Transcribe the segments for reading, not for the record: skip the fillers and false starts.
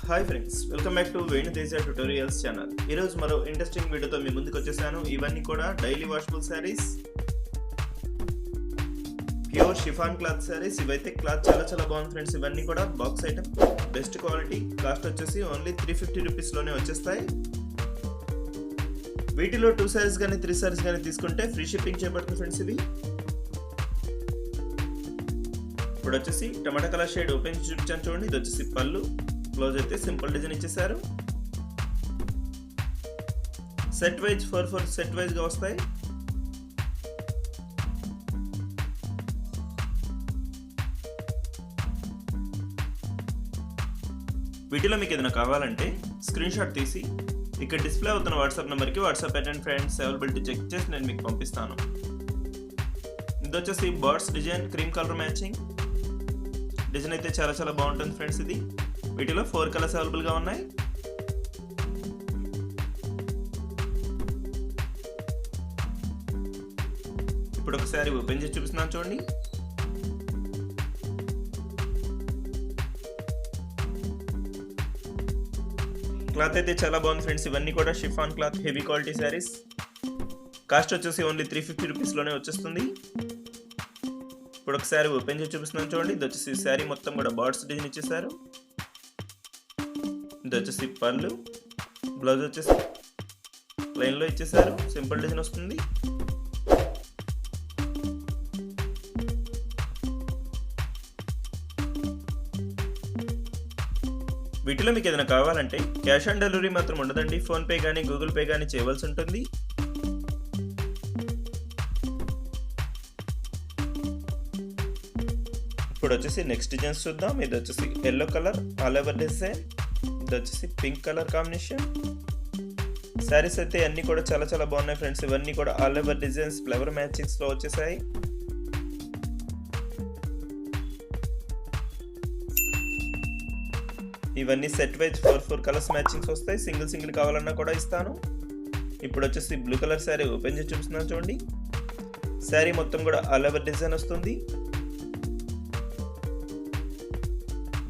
Hi friends, welcome back to Venu Teja tutorials channel. ఈరోజు మరో interesting వీడియోతో మీ ముందుకు వచ్చేసాను. ఇవన్నీ కూడా daily washable saris, pure chiffon cloth saris. ఇవైతే క్లాత్ చాలా బాగుంది ఫ్రెండ్స్. ఇవన్నీ కూడా box item, best quality. Cost వచ్చేసి ఓన్లీ 350 రూపీస్లోనే వచ్చేస్తాయి. వీటిలో 2 సారీస్ కానీ 3 సారీస్ కానీ తీసుకుంటే ఫ్రీ షిప్పింగ్ చేయబడుతుంది ఫ్రెండ్స్. ఇవి ఇప్పుడు వచ్చేసి టమాటా కలర్ షేడ్ ఓపెన్ చేసి చూపించాను చూడండి. ఇది వచ్చేసి పళ్ళు, బ్లౌజ్ అయితే సింపుల్ డిజైన్ ఇచ్చేసారు. సెట్ వైజ్ 4 సెట్ వైజ్ గా వస్తాయి. వీటిలో మీకు ఏదైనా కావాలంటే స్క్రీన్ షాట్ తీసి ఇక్కడ డిస్ప్లే అవుతున్న వాట్సాప్ నెంబర్కి వాట్సాప్ పెట్టండి ఫ్రెండ్స్. అవైలబిలిటీ చెక్ చేసి నేను మీకు పంపిస్తాను. ఇది వచ్చేసి birds design, cream colour matching design అయితే చాలా బాగుంటుంది ఫ్రెండ్స్. ఇది వీటిలో 4 కలర్స్ అవైలబుల్గా ఉన్నాయి. ఇప్పుడు ఒకసారి ఓపెన్ చేసి చూపిస్తున్నాను చూడండి. క్లాత్ అయితే చాలా బాగుంది ఫ్రెండ్స్. ఇవన్నీ కూడా chiffon cloth, heavy quality saris. Cost వచ్చేసి ఓన్లీ 350 రూపీస్లోనే వచ్చేస్తుంది. ఇప్పుడు ఒకసారి ఓపెన్ చేసి చూపిస్తున్నాను చూడండి. ఇది వచ్చేసి శారీ మొత్తం కూడా బర్డ్స్ డిజైన్ ఇచ్చేసారు. ఇది వచ్చేసి పళ్ళు, బ్లౌజ్ వచ్చేసి ప్లెయిన్లో ఇచ్చేసారు. సింపుల్ డిజైన్ వస్తుంది. వీటిలో మీకు ఏదైనా కావాలంటే క్యాష్ ఆన్ డెలివరీ మాత్రం ఉండదండి. ఫోన్పే కానీ గూగుల్ పే కానీ చేయవలసి ఉంటుంది. ఇప్పుడు వచ్చేసి నెక్స్ట్ డిజైన్స్ చూద్దాం. ఇది వచ్చేసి yellow colour all over design. ఇది వచ్చేసి పింక్ కలర్ కాంబినేషన్. శారీస్ అయితే అన్ని కూడా చాలా బాగున్నాయి ఫ్రెండ్స్. ఇవన్నీ కూడా all over designs, flower matchings లో వచ్చేసాయి. ఇవన్నీ సెట్ వైజ్ 4 కలర్స్ మ్యాచింగ్స్ వస్తాయి. సింగిల్ కావాలన్నా కూడా ఇస్తాను. ఇప్పుడు వచ్చేసి బ్లూ కలర్ శారీ ఓపెన్ చేసి చూపిస్తున్నాను చూడండి. శారీ మొత్తం కూడా ఆల్ ఓవర్ డిజైన్ వస్తుంది.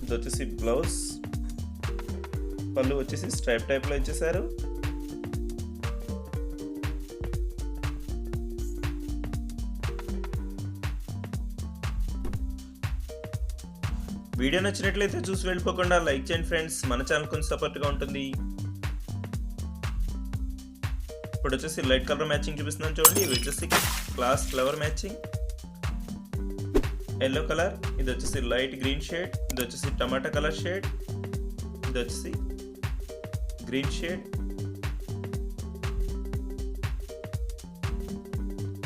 ఇది వచ్చేసి బ్లౌజ్, పళ్ళు వచ్చేసి స్ట్రైప్ టైప్లో ఇచ్చేసారు. వీడియో నచ్చినట్లయితే చూసి వెళ్ళిపోకుండా లైక్ చేయండి ఫ్రెండ్స్. మన ఛానల్ కొంచెం సపోర్ట్గా ఉంటుంది. ఇప్పుడు వచ్చేసి లైట్ కలర్ మ్యాచింగ్ చూపిస్తున్నాను చూడండి. ఇవి వచ్చేసి class flower matching, yellow colour. ఇది వచ్చేసి లైట్ గ్రీన్ షేడ్. ఇది వచ్చేసి టమాటా కలర్ షేడ్. ఇది వచ్చేసి గ్రీన్ షేడ్.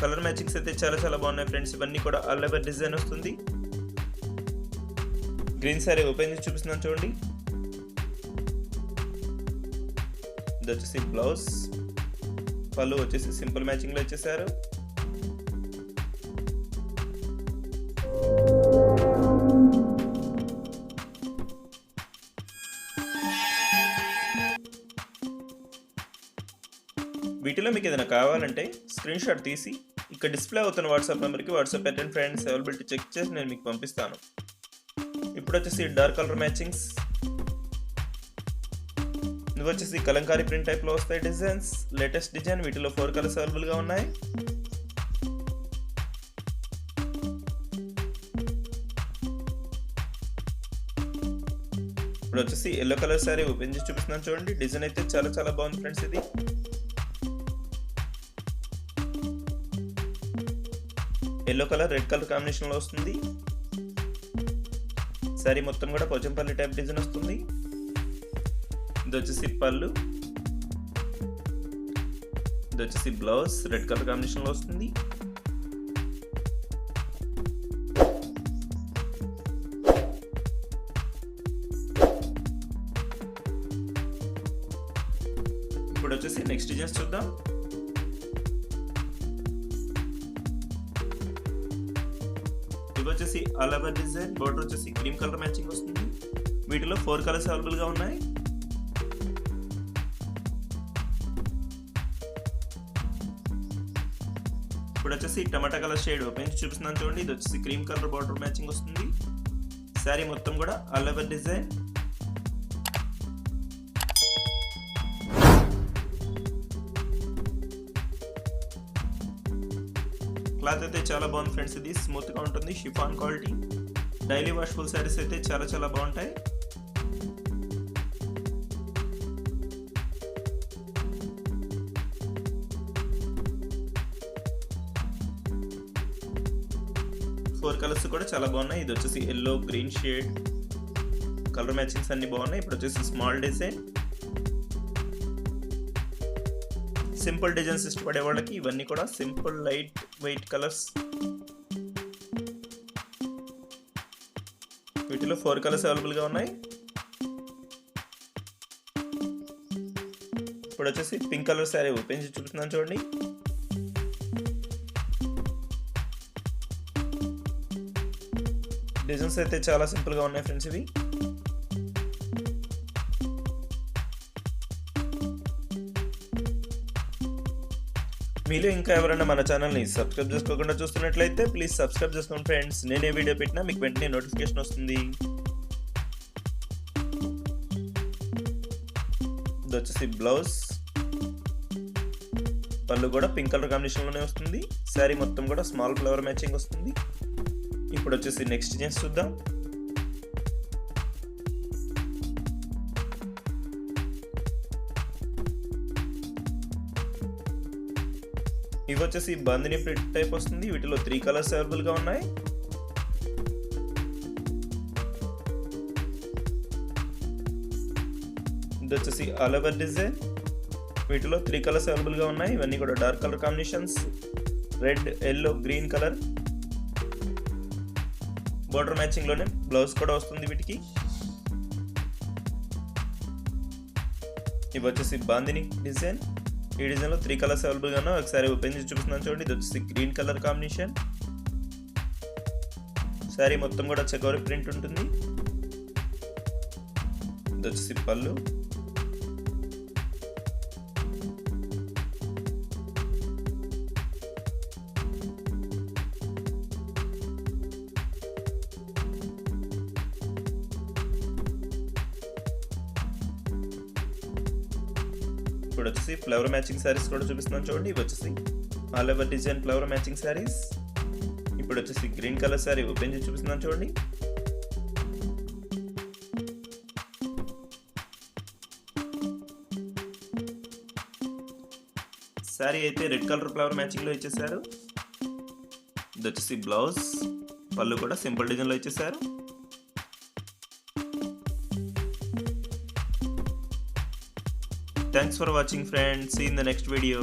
కలర్ మ్యాచింగ్స్ అయితే చాలా బాగున్నాయి ఫ్రెండ్స్. ఇవన్నీ కూడా ఆల్ ఓవర్ డిజైన్ వస్తుంది. గ్రీన్ సారీ ఓపెన్ చేసి చూపిస్తున్నాను చూడండి. ఇది వచ్చేసి బ్లౌజ్, పళ్ళు వచ్చేసి సింపుల్ మ్యాచింగ్ లో ఇచ్చేసారు. వీటిలో మీకు ఏదైనా కావాలంటే స్క్రీన్ షాట్ తీసి ఇక్కడ డిస్ప్లే అవుతున్న వాట్సాప్ నెంబర్కి వాట్సాప్ పెట్టండి ఫ్రెండ్స్. అవైలబిలిటీ చెక్ చేసి నేను మీకు పంపిస్తాను. ఇప్పుడు వచ్చేసి డార్క్ కలర్ మ్యాచింగ్స్. ఇవి వచ్చేసి కలంకారీ ప్రింట్ టైప్లో వస్తాయి డిజైన్స్, లేటెస్ట్ డిజైన్. వీటిలో 4 కలర్స్ అవైలబుల్గా ఉన్నాయి. ఇప్పుడు వచ్చేసి ఎల్లో కలర్ శారీ ఓపెన్ చేసి చూపిస్తున్నాను చూడండి. డిజైన్ అయితే చాలా బాగుంది ఫ్రెండ్స్. ఇది yellow colour red colour combination లో వస్తుంది. శారీ మొత్తం కూడా పోచంపల్లి టైప్ డిజైన్ వస్తుంది. ఇది వచ్చేసి పళ్ళు, ఇది వచ్చేసి బ్లౌజ్ రెడ్ కలర్ కాంబినేషన్ లో వస్తుంది. ఇప్పుడు వచ్చేసి నెక్స్ట్ డిజైన్స్ చూద్దాం. ఇవి వచ్చేసి ఆల్ ఓవర్ డిజైన్, బోర్డర్ వచ్చేసి క్రీమ్ కలర్ మ్యాచింగ్ వస్తుంది. వీటిలో 4 కలర్స్ అవైలబుల్గా ఉన్నాయి. ఇప్పుడు వచ్చేసి టమాటా కలర్ షేడ్ ఓపెన్ చేసి చూపిస్తున్నాను చూడండి. ఇది వచ్చేసి క్రీమ్ కలర్ బార్డర్ మ్యాచింగ్ వస్తుంది. శారీ మొత్తం కూడా ఆల్ ఓవర్ డిజైన్. క్లాత్ అయితే చాలా బాగుంది ఫ్రెండ్స్. ఇది స్మూత్గా ఉంటుంది, షిఫాన్ క్వాలిటీ. డైలీ వాష్ఫుల్ శారీస్ అయితే చాలా బాగుంటాయి. ఫోర్ కలర్స్ కూడా చాలా బాగున్నాయి. ఇది వచ్చేసి yellow, green shade, colour matchings అన్ని బాగున్నాయి. ఇప్పుడు వచ్చేసి స్మాల్ డిజైన్. సింపుల్ డిజైన్స్ ఇష్టపడే వాళ్ళకి ఇవన్నీ కూడా సింపుల్ లైట్ వెయిట్ కలర్స్. వీటిలో 4 కలర్స్ అవైలబుల్గా ఉన్నాయి. ఇప్పుడు వచ్చేసి పింక్ కలర్ శారీ ఓపెన్ చేసి చూపిస్తున్నాను చూడండి. డిజైన్స్ అయితే చాలా సింపుల్గా ఉన్నాయి ఫ్రెండ్స్. ఇవి మీలో ఇంకా ఎవరైనా మన ఛానల్ని సబ్స్క్రైబ్ చేసుకోకుండా చూస్తున్నట్లయితే ప్లీజ్ సబ్స్క్రైబ్ చేసుకోండి ఫ్రెండ్స్. నేను ఏ వీడియో పెట్టినా మీకు వెంటనే నోటిఫికేషన్ వస్తుంది. ఇది వచ్చేసి బ్లౌజ్. పళ్ళు కూడా పింక్ కలర్ కాంబినేషన్లోనే వస్తుంది. శారీ మొత్తం కూడా స్మాల్ ఫ్లవర్ మ్యాచింగ్ వస్తుంది. ఇప్పుడు వచ్చేసి నెక్స్ట్ డిజైన్స్ చూద్దాం. ఇవి వచ్చేసి బందిని ప్రింట్ టైప్ వస్తుంది. వీటిలో 3 కలర్స్ అవైలబుల్గా ఉన్నాయి. ఇది వచ్చేసి ఆల్ ఓవర్ డిజైన్. వీటిలో 3 కలర్స్ అవైలబుల్గా ఉన్నాయి. ఇవన్నీ కూడా dark colour combinations. Red, yellow, green colour. Border matching లోనే బ్లౌజ్ కూడా వస్తుంది వీటికి. ఇవి వచ్చేసి బాందిని డిజైన్. ఈ డిజైన్లో 3 కలర్స్ అవైలబుల్గా ఉన్నాయి. ఒకసారి ఓపెన్ చేసి చూపిస్తున్నాను చూడండి. ఇది వచ్చేసి గ్రీన్ కలర్ కాంబినేషన్. శారీ మొత్తం కూడా చెకోరి ప్రింట్ ఉంటుంది. ఇది వచ్చేసి పళ్ళు. ఇప్పుడు వచ్చేసి ఫ్లవర్ మ్యాచింగ్ శారీస్ కూడా చూపిస్తున్నాను చూడండి. ఇవి వచ్చేసి all over design flower matching saris. ఇప్పుడు వచ్చేసి గ్రీన్ కలర్ శారీ ఓపెన్ చేసి చూపిస్తున్నాను చూడండి. శారీ అయితే రెడ్ కలర్ ఫ్లవర్ మ్యాచింగ్ లో ఇచ్చేసారు. ఇది వచ్చేసి బ్లౌజ్. పళ్ళు కూడా సింపుల్ డిజైన్ లో ఇచ్చేసారు. Thanks for watching friends. See you in the next video.